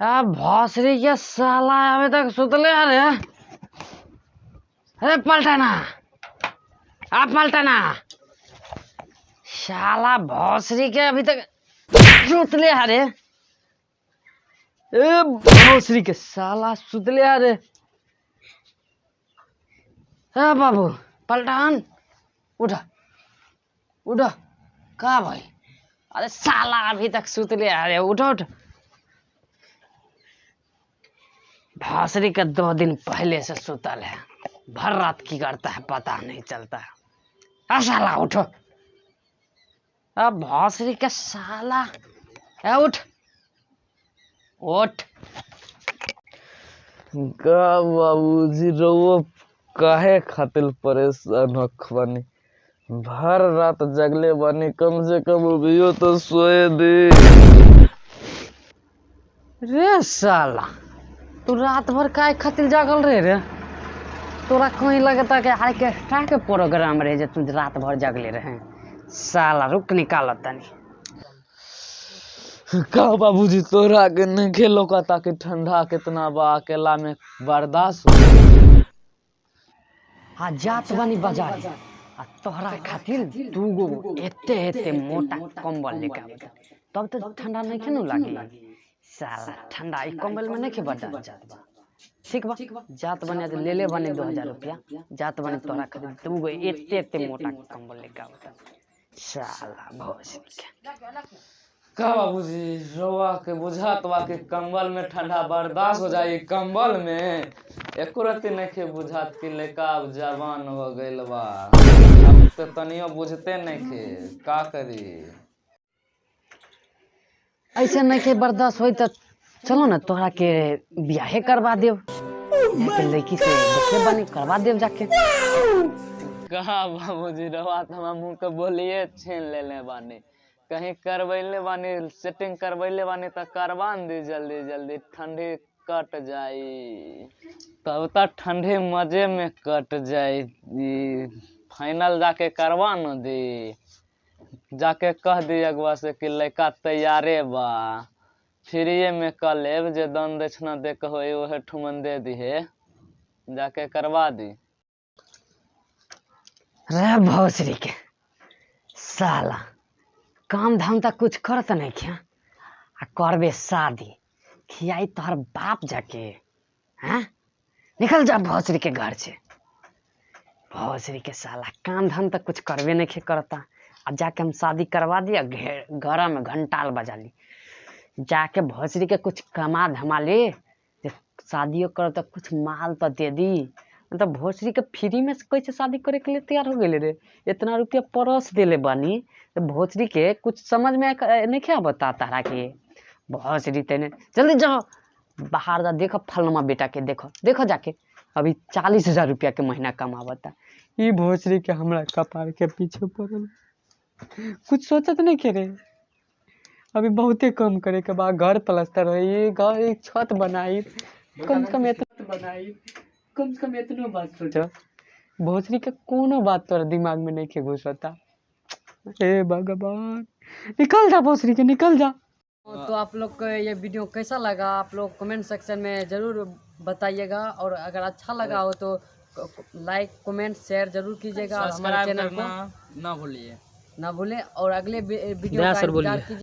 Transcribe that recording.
भोसरी के साला अभी तक सुतले अरे अरे पलटाना पलटाना साला भोसरी के अभी तक सुतले अरे भोसरी के साला सुतले अरे बाबू पलटान उठ उठ का भाई अरे साला अभी तक सुतले अरे उठ उठ भोसरी का 2 दिन पहले से सुतल है भर रात की करता है पता नहीं चलता है साला उठो अब भोसरी का साला उठ उठ का बाबूजी रउआ काहे खातिर परेशान होखबानी भर रात जगले बानी कम से कम अभियो तो सोए दे रे साला तू रात भर काय खातिर जागल रे तोरा कहीं लगता कि आज के प्रोग्राम रहे जे तू रात भर जागले रहे साला रुक निकाल तनी का बाबूजी तोरा के नहीं खेलो का ताकि ठंडा कितना बा अकेला में बर्दाश्त जात बनी बाजार तोहरा खातिर 2 गो एते मोटा कंबल लेके आवे तब तो ठंडा नहीं खेनु लागी साला ठंडा ई कंबल में नहीं के बर्दाश्त जात बा ठीक बा जात बने ले ले बने 2000 रुपया जात बने तोहरा खातिर 2 गो एते मोटा कंबल लेके आवे साला भोसरी के का बाबूजी रउआ के बुझात बा कि कंबल में ठंडा बर्दाश्त हो जाई कंबल में एको रति नहीं बुझात कि लड़का अब जवान हो गइल बा अब तो तनियो बुझते नहीं का करी ऐसे नहीं के बर्दाश्त होई त चलो ना तोहरा के ब्याहे करवा देव जाके लड़की से देखे बनी करवा देव जाके कहा बाबूजी रउआ तो हम मुंह के बोलिए छीन लेले बानी कहीं करवैले बानी सेटिंग करवैले बानी तो करवा दी जल्दी जल्दी ठंडी कट जाई तब तक ठंडे मजे में कट जाई फाइनल जाके करवा न दी जाके कह दी अगवा से कि लड़का तैयारे बा फ्रीए में कर लेब जे दान दक्षिणा दे कहो वह ठुमन दे दिहे जाके करवा दी रे भोसरी के साला काम धाम तक कुछ करत नहीं क्या करबे शादी खियाई तोहर बाप जाके हैं निकल जा भोसरी के घर से भोसरी के साला काम धाम तक कुछ करबे नहीं करता अब जाके हम शादी करवा दिया घर में घंटाल बजा ली जाके भोसरी के कुछ कमा धमा ले शादियों करो तो कुछ माल तो दे दी मतलब भोसरी के फ्री में कैसे शादी करे के लिए तैयार हो गए रे इतना रुपया परस देले बानी तो भोसरी के कुछ समझ में नहीं क्या बता तारा के भोसरी तेने जल्दी जाओ बाहर जा देखो फलनमा बेटा के देखो जाके अभी 40,000 रुपया के महीना कमावता ई भोसरी के हमरा कपार के पीछे पड़ल कुछ सोचत नहीं के रे अभी बहुते कम करे के बाद घर प्लास्टर है घर एक छत बनाई कम से कम इतना बात सोचो भोसरी के कोनो बात तोरा दिमाग में नहीं के घुसता हे भगवान निकल जा भोसरी के निकल जा। तो आप लोग को ये वीडियो कैसा लगा आप लोग कमेंट सेक्शन में जरूर बताइएगा और अगर अच्छा लगा हो तो लाइक कमेंट शेयर जरूर कीजिएगा और हमारे चैनल को ना भूलें और अगले वीडियो का इंतजार कीजिए।